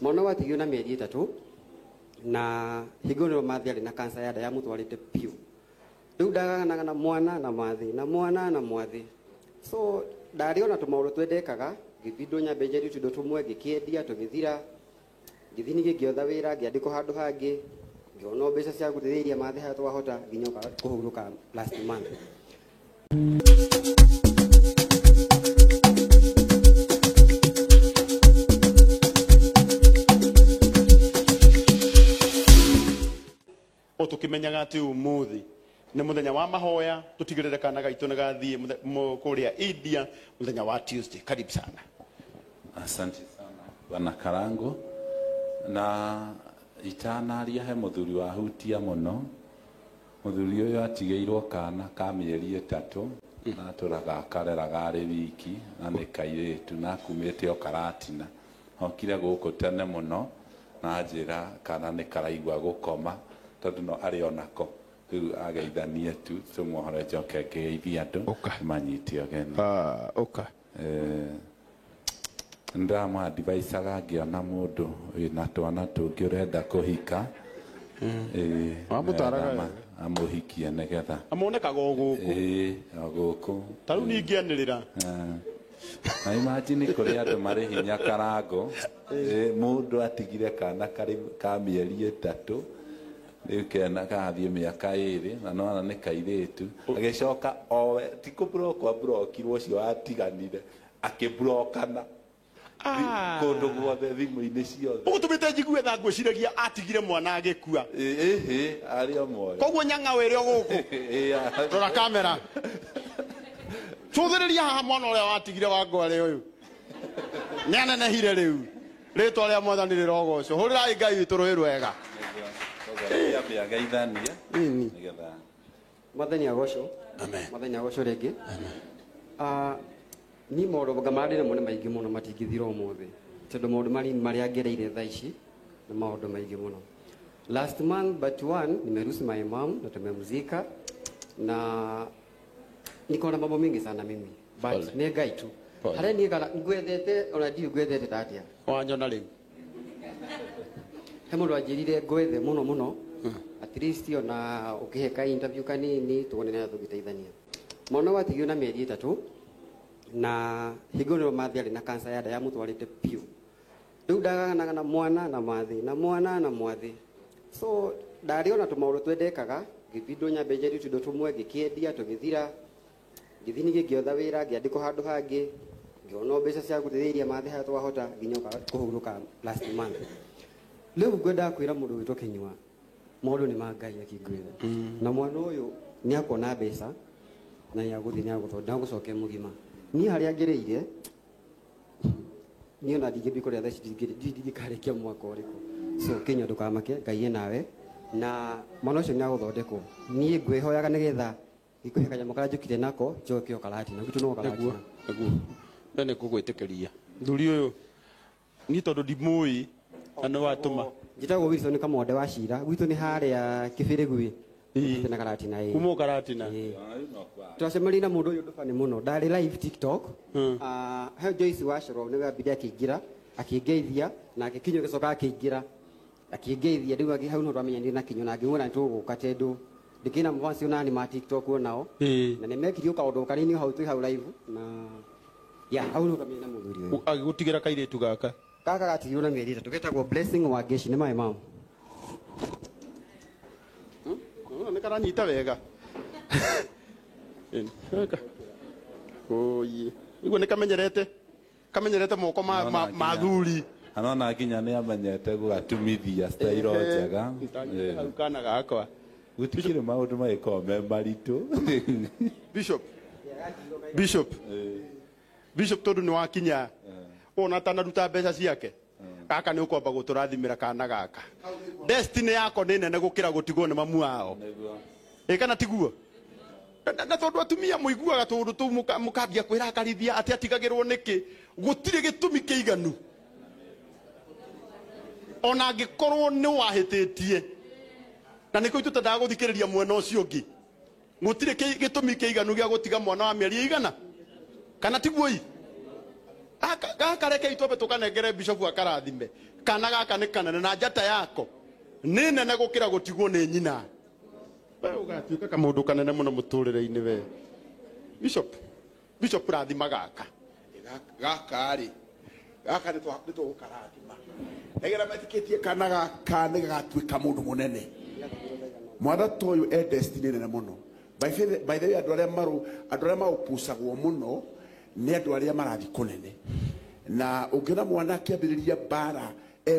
mwana watigio na mĩeri 3 na hingo nĩro mathiarĩ na kanca ya nda ya mũtwarĩte piũ. Rĩu ndaganaga na mwana na mwathi na mwana na mwathi. So ndarĩ ona tũmaũndũ twendekaga ngĩthindwo nyambe njerie tũindo tũmwe ngĩkĩendia tũgĩthira ngĩthi ningĩ ngĩotha wĩra ngĩandĩkwo handũ hangĩ ngĩona mbeca cia gũteithĩrĩria mathi harĩa twahota nginya kũhurũka last month. O tukimenyaga ati umuthi ni muthenya wa mahoya tutigirire kana gaitũ nĩ gathiĩ kũrĩa India muthenya wa Tuesday. Karibu sana. Asante sana Bwana Karango, na itanaria he muthuri wa hutia muno. Muthuri uyu atigĩirwo kana ka mĩeri 3 na tũrakareraga arĩ wiki na nĩ kairĩtu na kumĩte o Karatina. Okire gũkũ tene muno na njĩra kana nĩ karaigua gũkoma tondũ no arĩ onako. Rĩu ageithanie tu tũmuohore njoke ngĩgeithia andũ manyiti ageni. Oka. Ndama advisaga ngĩona mũndũ wĩna twana tũngĩ ũrenda kũhika. Wamũtwaraga amũhikie nĩgetha amonekaga o gũkũ. O gũkũ. Ta rĩu ningĩanĩrĩra. Na imagine kũrĩ andũ marĩ hinya Karango. Mũndũ atigire kana ka mĩeri 3 rĩu kena gathiĩ mĩaka 2 na no nĩ kairĩtu agĩcoka o ti kũbrokirwo ũcio atiganire akĩbrokana kũndũ guothe thimũ-inĩ ciothe. Ũgũtũmĩte njigue tha ngwĩciragia atigire mwana agĩkua. Arĩ o moyo. Koguo nyang'a wĩrĩ o gũkũ. Rora kamera. Cũthĩrĩria haha mwana ũrĩa watigire wa ngware ũyũ. Nĩanenehire rĩu. Rĩtwa rĩa Mwathani rĩrogocwo. Hũrĩrai Ngai witũ rũĩ rwega. Mwathani agocwo. Amen. Mwathani agocwo rĩngĩ. Ni maũndũ ngamarĩre mũno maingĩ mũno matingĩthira ũmũthĩ tondũ maũndũ marĩa ngereire thaa ici na maũndũ maingĩ mũno. Last month but one nimeruhusu my mom na tumemzika na niko na mambo mingi sana mimi but nĩ Ngai tu harĩa niĩ kana ngwethete ona ndiũ ngwethete tatia wanyona rĩu he mũndũ anjĩrire ngwethe mũno mũno at least ona ũkĩheka interview kanini tuone na tũgĩteithania. Mwana watigio na mĩeri 3 na hingo nĩro mathiarĩ na kanca ya nda ya mũtwarĩte piũ. Rĩu ndaganaga na mwana na mwathi na mwana na mwathi. So ndarĩ ona tũmaũndũ twendekaga ngĩthindwo nyambe njerie tũindo tũmwe ngĩkĩendia tũgĩthira ngĩthi ningĩ ngĩotha wĩra ngĩandĩkwo handũ hangĩ ngĩona mbeca cia gũteithĩrĩria mathi harĩa twahota nginya kũhurũka last month. Rĩu ngwendaga kwĩra mũndũ wĩtwo Kĩnyua maũndũ nĩ ma Ngai akĩngwĩra na mwana ũyũ nĩ akuona mbeca na nĩ agũthiĩ nĩ agũcokia mũgima. Niĩ harĩa ngereire niĩ ona ndingĩthiĩ kũrĩa thaa ici ndingĩkarĩkia mwaka ũrĩkũ. So Kĩnyua ndũkamake Ngai nawe na mwana ũcio nĩ agũthondekwo. Niĩ ngwĩhoyaga nĩgetha gĩkũhe kanyamũ karĩa njũkire nako njoke o Karatina gwitũ no Karatina. Nĩguo nĩ kũgwĩtĩkĩria thuri ũyũ niĩ tondũ ndimũĩ na nĩ watũma. Njĩtagwo Wilson Kamwande wa Cira gwitũ nĩ harĩa Kĩbĩrĩgui na Karatina. Kuma Karatina. Twacemanirie na mũndũ ũyũ ndũbani mũno ndarĩ live TikTok. He Joyce Wacoro nĩwe ambire akĩingĩra akĩngeithia na Kĩnyua gĩcoka akĩngeithia rĩu hau no twamenyanire na Kĩnyua na ngĩmwĩra nĩtũgũka tondũ ndikĩna mfans onani ma TikTok onao na nĩmekirio kaũndũ kanini hau twĩ hau live na hau no twamenyanire na mũthuri ũyũ agĩgũtigĩra kairĩtu gaka gatigirwo na mĩeri 3 getagwo Blessing wa Ngeci nĩ my mom. Nĩ karanyita wega. Oye. Iguo nĩ kamenyerete moko ma thuri. Anona nginya nĩ amenyete gũgatumithia style njega. Hau kana gakwa. Gũtikĩrĩ maũndũ magĩkorwo me maritũ. Bishop tondũ nĩ wakinya ona tanaruta mbeca ciake. Gaka nĩ ũkwamba gũtũrathimĩra kana gaka. Destiny yako nĩ nene gũkĩra gũtigwo nĩ mamu wao. Kana tiguo? Na tondũ atumia mũiguaga tondũ tũu mũkambia kwĩrakarithia atĩ atigagĩrwo nĩkĩ gũtirĩ gĩtũmi kĩiganu. Ona angĩkorwo nĩ wahĩtĩtie na nĩkĩo tũtendaga gũthikĩrĩria mwena ũcio ũngĩ. Gũtirĩ gĩtũmi kĩiganu gĩa gũtiga mwana wa mĩeri 100. Kana tiguo? gaka reke itwabe tukanengere bishop akarathime kana gaka ni kanene na njata yako ni nene gukira gutigwo ni nyina we ugatuika kamundu kanene muno muturire-ini we bishop rathima gaka ri gaka ni twagukarathima egera metiketie kana gaka ni gatuika mundu munene mwana toyo destiny nene muno by the way andu aria maupusagwo muno ni andu aria marathi kunene na ungiona mwana akiambiriria bara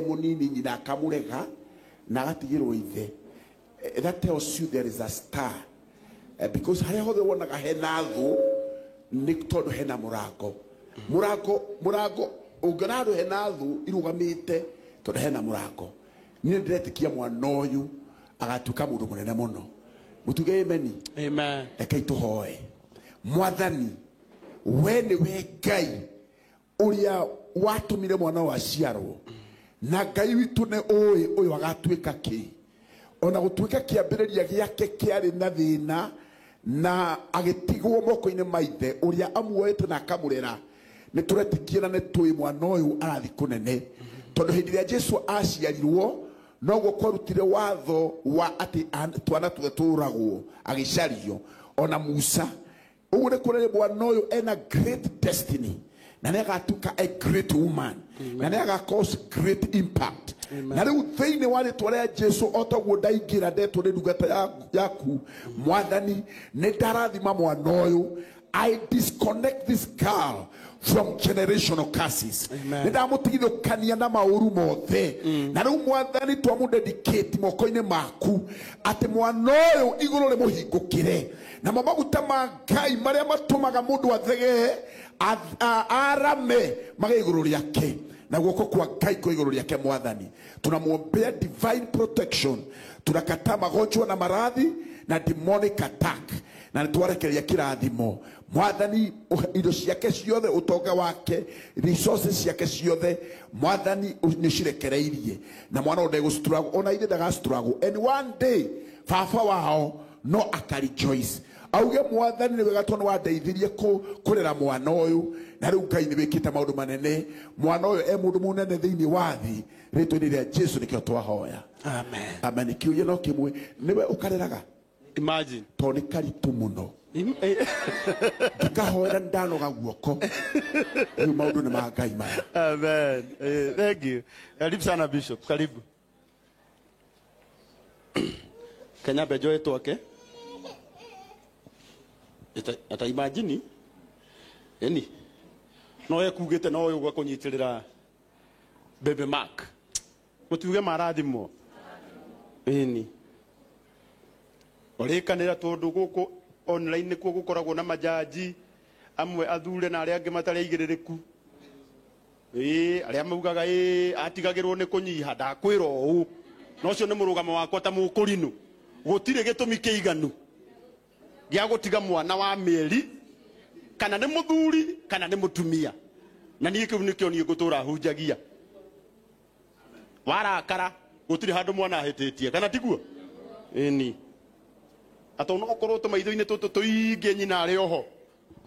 munini nyina akamurega na agatigirwo ithe that tells you there is a star because haria hothe wonaga hena thu ni tondu hena murango ungiona andu hena thu irugamite tondu hena murango ni ndiretikia mwana uyu agatuka mundu munene muno mutuge amen rekei tuhoe mwathani we ni we Ngai uria watumire mwana wa ciarwo na Ngai witu ne uyu agatuika ki ona gutuika kiambiriria giake kiari na thina na agitigwo moko-ini maithe uria amuoete na akamurera ni turetikia na ni tui mwana uyu arathi kunene tondu hindi ria Jesu aciarirwo noguo kwarutire watho wa ati twana tuge turagwo agicario ona Musa uguo ni kuonania mwana uyu ena great destiny na nĩ agatuĩka a great woman na nĩ agakause great impact na rĩu thĩinĩ wa rĩtwa rĩa Jesu o taguo ndaingĩra ndetwo nĩ ndungata yaku Mwathani nĩ ndarathima mwana ũyũ. I disconnect this girl from generational curses. Nĩ ndamutigithũkania na maũru mothe na rĩu Mwathani twamũdedicate moko-inĩ maku atĩ mwana ũyũ igũrũ rĩmũhingũkĩre na maguta ma Ngai marĩa matũmaga mũndũ athege arame mage igũrũ rĩake na guoko kwa Ngai kwa igũrũ rĩake Mwathani. Tunamwombea divine protection, tunakataa magonjwa na maradhi na demonic attack na nitwarekeria kirathimo Mwathani. Indo ciake ciothe utonga wake resources ciake ciothe Mwathani nicirekereirie na mwana ndegũstruggle ona inde ndagastruggle and one day baba wao no akarejoice auge Mwathani ni wega tondũ wandeithirie kurera mwana ũyũ na rĩu Ngai nĩ wĩkĩte maũndũ manene. Mwana ũyũ mũndũ mũnene thĩinĩ wa thĩ rĩtwa-inĩ rĩa Jesu nĩkĩo twahoya amen amen. Kiuria no kĩmwe nĩwe ũkareraga imagine tondũ nĩ karitũ mũno ndikahoera ndanoga guoko rĩu maũndũ nĩ ma Ngai maya amen. Thank you. Karibu sana Bishop, karibu. Kenya bejo yetu wake ata imagine yani no ekugite no uyu gakunyitirira Baby Mark mutuge marathimo ini orikanira tondu guku online kuo gukoragwo na majaji amwe athure na aria angi matari igiririku aria maugaga atigagirwo ni kunyiha ndakwira uu no cio ni murugamo wakwa ta mukurinu gutire gitumi kiiganu gya gutiga mwana wa mieri kana ni muthuri kana ni mutumia na nie kiu nikio nie gutura hunjagia warakara gutire handu mwana ahititie kana tiguo ini ato no korwo to maitho-ini tutu tuinge nyina ari oho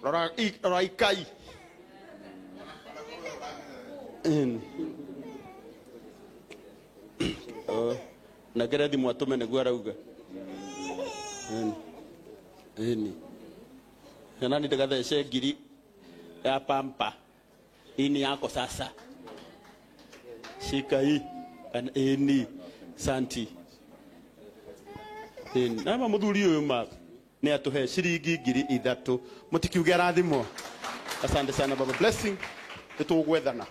rora ikai na gerethi mwatume niguo arauga ini nani ndagathece ngiri ya pampa ini yako sasa shika hii ini santi nama muthuri uyu ma ni atuhe ciringi ngiri 3 mutikiuge rathimo. Asante sana baba, blessing tutugwethana.